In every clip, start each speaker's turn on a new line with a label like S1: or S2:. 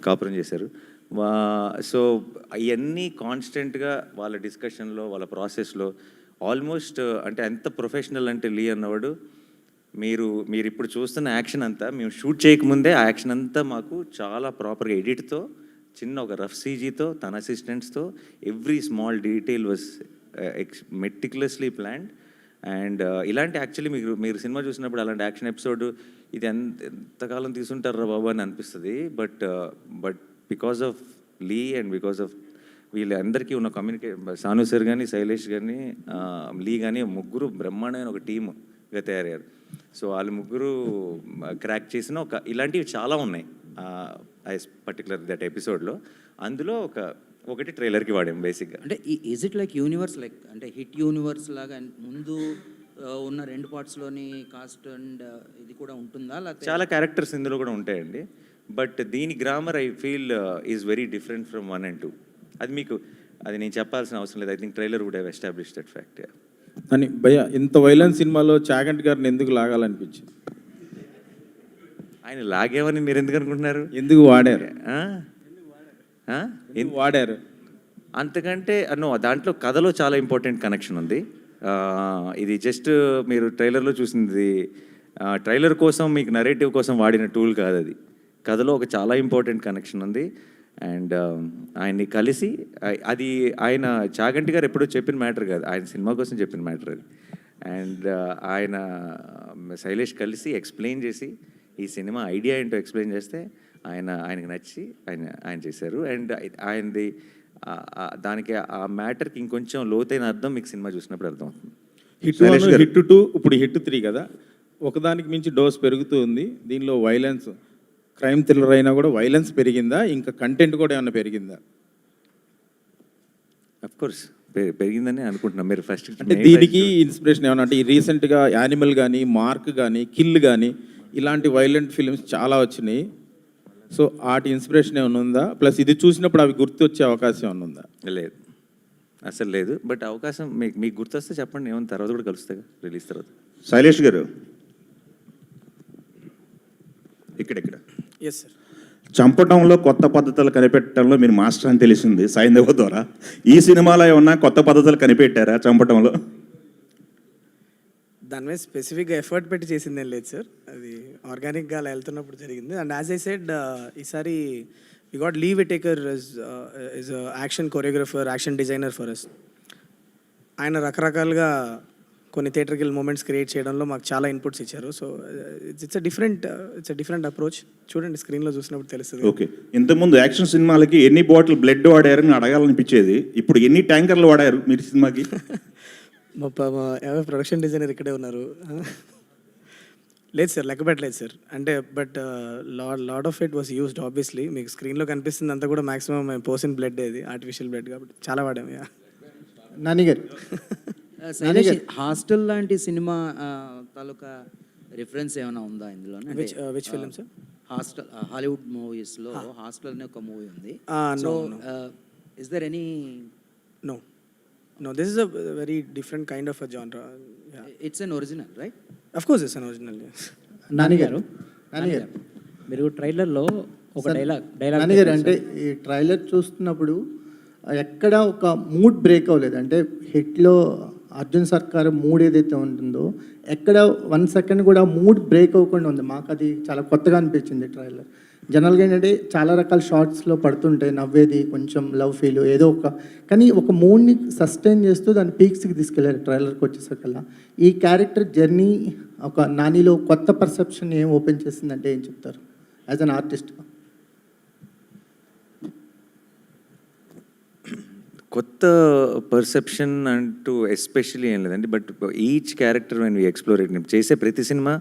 S1: కాపురం చేశారు. సో ఇవన్నీ కాన్స్టెంట్గా వాళ్ళ డిస్కషన్లో, వాళ్ళ ప్రాసెస్లో ఆల్మోస్ట్ అంటే ఎంత ప్రొఫెషనల్ అంటే లీ అన్నవాడు, మీరు ఇప్పుడు చూస్తున్న యాక్షన్ అంతా మేము షూట్ చేయకముందే ఆ యాక్షన్ అంతా మాకు చాలా ప్రాపర్గా ఎడిట్తో, చిన్న ఒక రఫ్ సీజీతో, తన అసిస్టెంట్స్తో every small detail was meticulously planned. And ఇలాంటి యాక్చువల్లీ మీరు సినిమా చూసినప్పుడు అలాంటి యాక్షన్ ఎపిసోడ్ ఇది ఎంతకాలం తీసుంటారా బాబు అని అనిపిస్తుంది. But because of Lee and because of వీళ్ళందరికీ ఉన్న సాను సార్ కానీ, శైలేష్ కానీ, లీ కానీ ముగ్గురు బ్రహ్మాండమైన ఒక టీమ్గా తయారయ్యారు. సో వాళ్ళు ముగ్గురు క్రాక్ చేసిన ఇలాంటివి చాలా ఉన్నాయి పర్టికులర్ దట్ ఎపిసోడ్లో. అందులో ఒకటి ట్రైలర్కి వాడాం బేసిక్గా.
S2: అంటే is it like universe, like అంటే హిట్ యూనివర్స్ లాగా ముందు ఉన్న 2 పార్ట్స్లోని కాస్ట్ అండ్ ఇది కూడా ఉంటుందా?
S1: చాలా క్యారెక్టర్స్ ఇందులో కూడా ఉంటాయండి. బట్ దీని grammar I feel is very different from 1 and 2. అది నేను చెప్పాల్సిన అవసరం లేదు. I think trailer would have established that fact.
S3: అని భయ్య, ఇంత వైలెన్స్ సినిమాలో చాగంటి గారిని ఎందుకు లాగాలనిపించింది?
S1: ఆయన లాగేమని మీరు ఎందుకు అనుకుంటున్నారు?
S3: ఎందుకు వాడారు? వాడారు
S1: అంతకంటే దాంట్లో కథలో చాలా ఇంపార్టెంట్ కనెక్షన్ ఉంది. ఇది జస్ట్ మీరు ట్రైలర్లో చూసింది ట్రైలర్ కోసం, మీకు నరేటివ్ కోసం వాడిన టూల్ కాదు అది. కథలో ఒక చాలా ఇంపార్టెంట్ కనెక్షన్ ఉంది. అండ్ ఆయన్ని కలిసి అది ఆయన చాగంటి గారు ఎప్పుడో చెప్పిన మ్యాటర్ కాదు, ఆయన సినిమా కోసం చెప్పిన మ్యాటర్ అది. అండ్ ఆయన శైలేష్ కలిసి ఎక్స్ప్లెయిన్ చేసి ఈ సినిమా ఐడియా ఏంటో ఎక్స్ప్లెయిన్ చేస్తే ఆయనకి నచ్చి ఆయన చేశారు. అండ్ ఆయనది దానికి ఆ మ్యాటర్కి ఇంకొంచెం లోతైన అర్థం మీకు సినిమా చూసినప్పుడు అర్థం అవుతుంది.
S3: హిట్ 2 ఇప్పుడు హిట్ 3 కదా, ఒకదానికి మించి డోస్ పెరుగుతూ ఉంది. దీనిలో వైలెన్స్, క్రైమ్ థ్రిల్లర్ అయినా కూడా వైలెన్స్ పెరిగిందా? ఇంకా కంటెంట్ కూడా ఏమైనా పెరిగిందా?
S1: అఫ్ కోర్స్ పెరిగిందని అనుకుంటున్నాం. మీరు ఫస్ట్
S3: అంటే దీనికి ఇన్స్పిరేషన్ ఏమన్నా అంటే ఈ రీసెంట్గా యానిమల్ కానీ, మార్క్ కానీ, కిల్ కానీ ఇలాంటి వైలెంట్ ఫిలిమ్స్ చాలా వచ్చినాయి. సో వాటి ఇన్స్పిరేషన్ ఏమైనా ఉందా? ప్లస్ ఇది చూసినప్పుడు అవి గుర్తొచ్చే అవకాశం ఏమైనా ఉందా?
S1: లేదు, అసలు లేదు. బట్ అవకాశం మీకు గుర్తొస్తే చెప్పండి, ఏమైనా తర్వాత కూడా కలుస్తాగా రిలీజ్ తర్వాత.
S4: శైలేష్ గారు ఇక్కడ
S5: ఎస్ సార్.
S4: చంపటంలో కొత్త పద్ధతులు కనిపెట్టడంలో మీరు మాస్టర్ అని తెలిసింది సైంధవ ద్వారా. ఈ సినిమాలో ఏమన్నా కొత్త పద్ధతులు కనిపెట్టారా చంపటంలో?
S5: దాని మీద స్పెసిఫిక్గా ఎఫర్ట్ పెట్టి చేసిందేం లేదు సార్, అది ఆర్గానిక్గా అలా వెళ్తున్నప్పుడు జరిగింది. అండ్ యాజ్ ఐ సెడ్, ఈసారి we got Lee Whittaker is action choreographer, action designer for us. ఆయన రకరకాలుగా కొన్ని థియేటర్కిల్ మూమెంట్స్ క్రియేట్ చేయడంలో మాకు చాలా ఇన్పుట్స్ ఇచ్చారు. So it's a different approach. చూడండి, స్క్రీన్లో చూసినప్పుడు తెలుస్తుంది.
S4: ఓకే, ఇంతకుముందు యాక్షన్ సినిమాలకి ఎన్ని బాటిల్ బ్లడ్ వాడారని అడగాలనిపించేది, ఇప్పుడు ఎన్ని ట్యాంకర్లు వాడారు మీరు సినిమాకి?
S5: మా ప్రొడక్షన్ డిజైనర్ ఇక్కడే ఉన్నారు. లేదు సార్, లెక్క పెట్టలేదు సార్. అంటే but lot of it was used obviously. మీకు స్క్రీన్లో కనిపిస్తుంది అంతా కూడా మ్యాక్సిమం పోసిన బ్లడ్, ఇది ఆర్టిఫిషియల్ బ్లడ్ కాబట్టి చాలా వాడాము.
S3: నాని గారు,
S2: హాస్టల్ లాంటి సినిమా తాలూకా రిఫరెన్స్ ఏమైనా ఉందా ఇందులో?
S5: Which film sir?
S2: Hostel, Hollywood మూవీస్లో హాస్టల్ అనే ఒక మూవీ ఉంది.
S5: No.
S2: Is there any?
S5: No, this is a very different kind of a genre. Yeah.
S2: It's an original, right?
S5: Of course it's an original, yes.
S6: Nani గారు మీరు ట్రైలర్లో ఒక dialogue Nani గారు, అంటే ఈ ట్రైలర్ చూస్తున్నప్పుడు ఎక్కడ ఒక మూడ్ బ్రేక్ అవ్వలేదు. అంటే హిట్లో అర్జున్ సర్కార్ మూడ్ ఏదైతే ఉంటుందో ఎక్కడ 1 సెకండ్ కూడా మూడ్ బ్రేక్ అవ్వకుండా ఉంది. మాకు అది చాలా కొత్తగా అనిపించింది ట్రైలర్. జనరల్గా ఏంటంటే చాలా రకాల షార్ట్స్లో పడుతుంటాయి, నవ్వేది, కొంచెం లవ్ ఫీల్ ఏదో కానీ ఒక మూడ్ని సస్టైన్ చేస్తూ దాన్ని పీక్స్కి తీసుకెళ్ళారు ట్రైలర్కి వచ్చేసరికల్లా. ఈ క్యారెక్టర్ జర్నీ ఒక నానిలో కొత్త పర్సెప్షన్ ఏం ఓపెన్ చేసిందంటే ఏం చెప్తారు యాజ్ అన్ ఆర్టిస్ట్?
S1: కొత్త పర్సెప్షన్ అంటూ ఎస్పెషలీ ఏం లేదండి. But each character when we explore it, చేసే ప్రతి సినిమా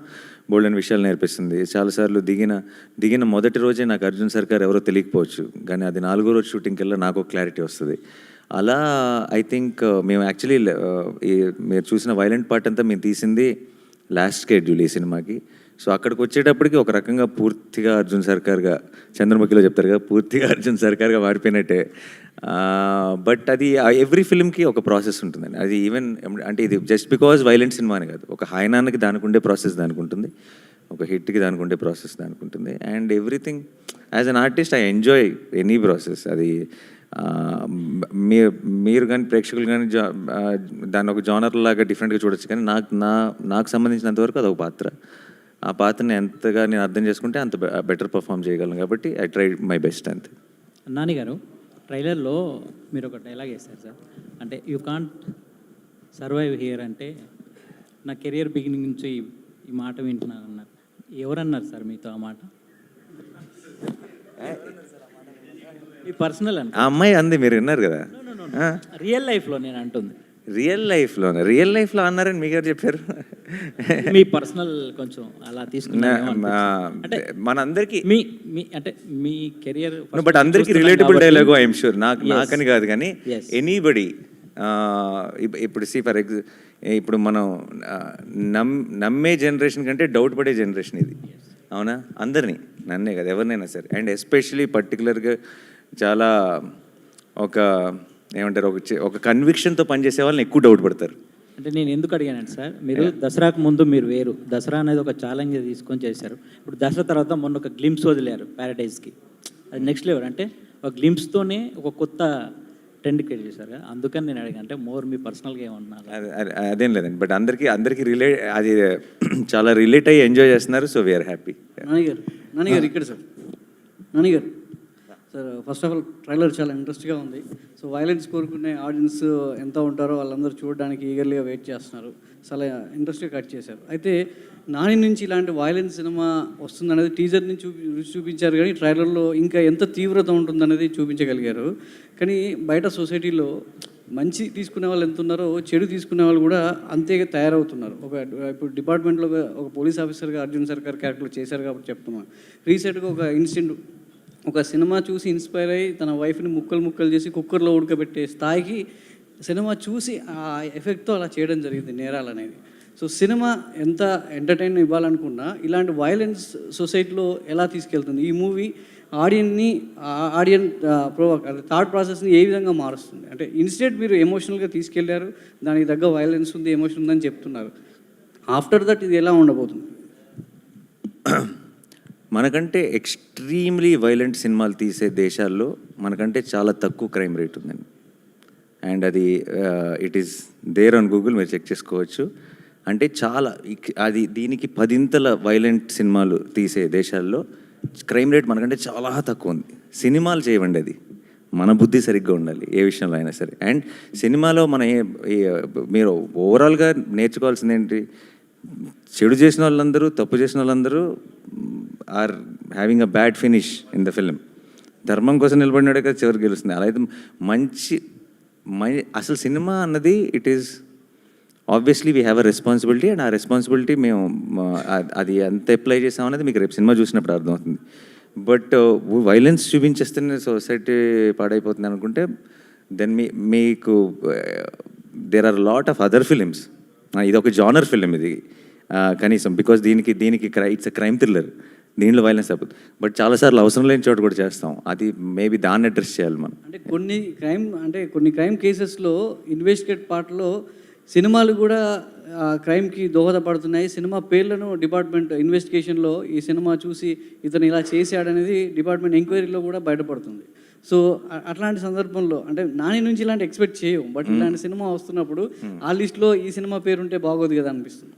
S1: బోల్డెన్ విషయాలు నేర్పిస్తుంది. చాలాసార్లు దిగిన మొదటి రోజే నాకు అర్జున్ సర్కార్ ఎవరో తెలియకపోవచ్చు, కానీ అది 4వ రోజు షూటింగ్కి వెళ్ళా నాకు క్లారిటీ వస్తుంది. అలా ఐ థింక్ మేము యాక్చువల్లీ మీరు చూసిన వైలెంట్ పార్ట్ అంతా మేము తీసింది లాస్ట్ షెడ్యూల్ ఈ సినిమాకి. సో అక్కడికి వచ్చేటప్పటికి ఒక రకంగా పూర్తిగా అర్జున్ సర్కార్గా, చంద్రముఖిలో చెప్తారు కదా, పూర్తిగా అర్జున్ సర్కార్గా మారిపోయినట్టే. బట్ అది ఎవ్రీ ఫిల్మ్కి ఒక ప్రాసెస్ ఉంటుందండి. అది ఈవెన్ అంటే ఇది జస్ట్ బికాజ్ వైలెంట్ సినిమా అని కాదు, ఒక హాయనాన్నకి దానికి ఉండే ప్రాసెస్ దానికి ఉంటుంది. ఒక హిట్కి దానికి ఉండే ప్రాసెస్ దానికి ఉంటుంది. And everything as an artist I enjoy any process. అది మీరు కానీ ప్రేక్షకులు కానీ దాన్ని ఒక జానర్ లాగా డిఫరెంట్గా చూడొచ్చు, కానీ నాకు సంబంధించినంత వరకు అదొక పాత్ర. ఆ పాత్రని ఎంతగా నేను అర్థం చేసుకుంటే అంత బెటర్ పర్ఫామ్ చేయగలను, కాబట్టి ఐ ట్రై మై బెస్ట్ అంతే.
S7: నాని గారు, ట్రైలర్లో మీరు ఒక డైలాగ్ వేస్తారు సార్, అంటే యూ కాంట్ సర్వైవ్ హియర్ అంటే నా కెరియర్ బిగినింగ్ నుంచి ఈ మాట వింటున్నాను అన్నారు. ఎవరన్నారు సార్ మీతో ఆ మాట? మీ పర్సనల్ అంటే
S1: ఆ అమ్మాయి అంది, మీరు విన్నారు కదా.
S7: రియల్ లైఫ్లో నేను అంటుంది.
S1: రియల్ లైఫ్లో అన్నారని మీకు ఎవరు చెప్పారు?
S7: మీ పర్సనల్ కొంచెం అలా తీసుకున్నా అంటే
S1: మనందరికీ
S7: మీ మీ అంటే మీ కెరియర్
S1: బట్ అందరికీ రిలేటబుల్ డైలాగో ఐఎమ్ షూర్. నాకని కాదు కానీ
S7: Yes.
S1: ఎనీబడి ఇప్పుడు ఇప్పుడు మనం నమ్మే జనరేషన్ కంటే డౌట్ పడే జనరేషన్ ఇది, అవునా? అందరినీ, నన్నే కదా, ఎవరినైనా సరే. అండ్ ఎస్పెషలీ పర్టికులర్గా చాలా ఏమంటారు ఒక కన్విక్షన్తో పనిచేసే వాళ్ళని ఎక్కువ డౌట్ పడతారు.
S7: అంటే నేను ఎందుకు అడిగానంటే సార్, మీరు దసరాకు ముందు మీరు వేరు, దసరా అనేది ఒక ఛాలెంజ్ తీసుకొని చేశారు. ఇప్పుడు దసరా తర్వాత మొన్న ఒక గ్లిమ్స్ వదిలేరు ప్యారడైజ్కి, అది నెక్స్ట్ లెవెల్. అంటే ఒక గ్లిమ్స్తోనే ఒక కొత్త ట్రెండ్ క్రియేట్ చేశారు కదా, అందుకని నేను అడిగాను. అంటే మోర్ మీ పర్సనల్గా ఏమన్నారు?
S1: అదేం లేదండి, బట్ అందరికీ అది చాలా రిలేట్ అయ్యి ఎంజాయ్ చేస్తున్నారు, సో వీఆర్ హ్యాపీ.
S8: నాన్నగారు ఇక్కడ సార్, నాన్నగారు sir, first of all trailer చాలా ఇంట్రెస్ట్గా ఉంది. సో వైలెన్స్ కోరుకునే ఆడియన్స్ ఎంత ఉంటారో వాళ్ళందరూ చూడడానికి ఈగర్లీగా వెయిట్ చేస్తున్నారు. చాలా ఇంట్రెస్ట్గా కట్ చేశారు. అయితే నాని నుంచి ఇలాంటి వైలెన్స్ సినిమా వస్తుందనేది టీజర్ నుంచి చూపించారు, కానీ ట్రైలర్లో ఇంకా ఎంత తీవ్రత ఉంటుందనేది చూపించగలిగారు. కానీ బయట సొసైటీలో మంచి తీసుకునే వాళ్ళు ఎంత ఉన్నారో చెడు తీసుకునే వాళ్ళు కూడా అంతేగా తయారవుతున్నారు. ఇప్పుడు డిపార్ట్మెంట్లో ఒక పోలీస్ ఆఫీసర్గా అర్జున్ సర్కార్ క్యారెక్టర్ చేశారు కాబట్టి చెప్తున్నాను. రీసెంట్గా ఒక ఇన్సిడెంట్, ఒక సినిమా చూసి ఇన్స్పైర్ అయ్యి తన వైఫ్ని ముక్కలు చేసి కుక్కర్లో ఉడకబెట్టే స్థాయికి సినిమా చూసి ఆ ఎఫెక్ట్తో అలా చేయడం జరిగింది నేరాలు అనేది. సో సినిమా ఎంత ఎంటర్టైన్ ఇవ్వాలనుకున్నా ఇలాంటి వైలెన్స్ సొసైటీలో ఎలా తీసుకెళ్తుంది? ఈ మూవీ ఆడియన్ థాట్ ప్రాసెస్ని ఏ విధంగా మారుస్తుంది? అంటే ఇన్స్టెంట్ మీరు ఎమోషనల్గా తీసుకెళ్లారు, దానికి తగ్గ వైలెన్స్ ఉంది, ఎమోషన్ ఉందని చెప్తున్నారు. ఆఫ్టర్ దట్ ఇది ఎలా ఉండబోతుంది?
S1: మనకంటే ఎక్స్ట్రీమ్లీ వైలెంట్ సినిమాలు తీసే దేశాల్లో మనకంటే చాలా తక్కువ క్రైమ్ రేట్ ఉందండి. అండ్ అది it is there on Google, మీరు చెక్ చేసుకోవచ్చు. అంటే చాలా దీనికి 10 వైలెంట్ సినిమాలు తీసే దేశాల్లో క్రైమ్ రేట్ మనకంటే చాలా తక్కువ ఉంది. సినిమాలు చేయవండి, అది మన బుద్ధి సరిగ్గా ఉండాలి ఏ విషయంలో అయినా సరే. అండ్ సినిమాలో మీరు ఓవరాల్గా నేర్చుకోవాల్సింది ఏంటి? చెడు చేసిన వాళ్ళందరూ, తప్పు చేసిన వాళ్ళందరూ are having a bad finish in the film. ధర్మం కోసం నిలబడినాడే కదా చివరికి గెలుస్తుంది. అలా అయితే అసలు సినిమా అన్నది it is obviously we have a responsibility, and ఆ రెస్పాన్సిబిలిటీ మేము అది ఎంత అప్లై చేసామనేది మీకు రేపు సినిమా చూసినప్పుడు అర్థమవుతుంది. బట్ వైలెన్స్ చూపించేస్తేనే సొసైటీ పాడైపోతుంది అనుకుంటే దెన్ మీకు there are lot of other films. ఇది ఒక జానర్ ఫిలిం ఇది కనీసం, బికాస్ దీనికి ఇట్స్ అ క్రైమ్ థ్రిల్లర్, దీనిలో వైలెన్స్ తప్పదు. బట్ చాలాసార్లు అవసరం లేని చోట కూడా చేస్తాం, అది మేబీ దాన్ని అడ్రస్ చేయాలి మనం.
S8: అంటే కొన్ని క్రైమ్ కేసెస్లో ఇన్వెస్టిగేట్ పార్ట్లో సినిమాలు కూడా క్రైమ్కి దోహదపడుతున్నాయి. సినిమా పేర్లను డిపార్ట్మెంట్ ఇన్వెస్టిగేషన్లో ఈ సినిమా చూసి ఇతను ఇలా చేశాడనేది డిపార్ట్మెంట్ ఎంక్వైరీలో కూడా బయటపడుతుంది. సో అట్లాంటి సందర్భంలో అంటే నాని నుంచి ఇలాంటి ఎక్స్పెక్ట్ చేయవు, బట్ ఇలాంటి సినిమా వస్తున్నప్పుడు ఆ లిస్ట్లో ఈ సినిమా పేరు ఉంటే బాగోదు కదా అనిపిస్తుంది.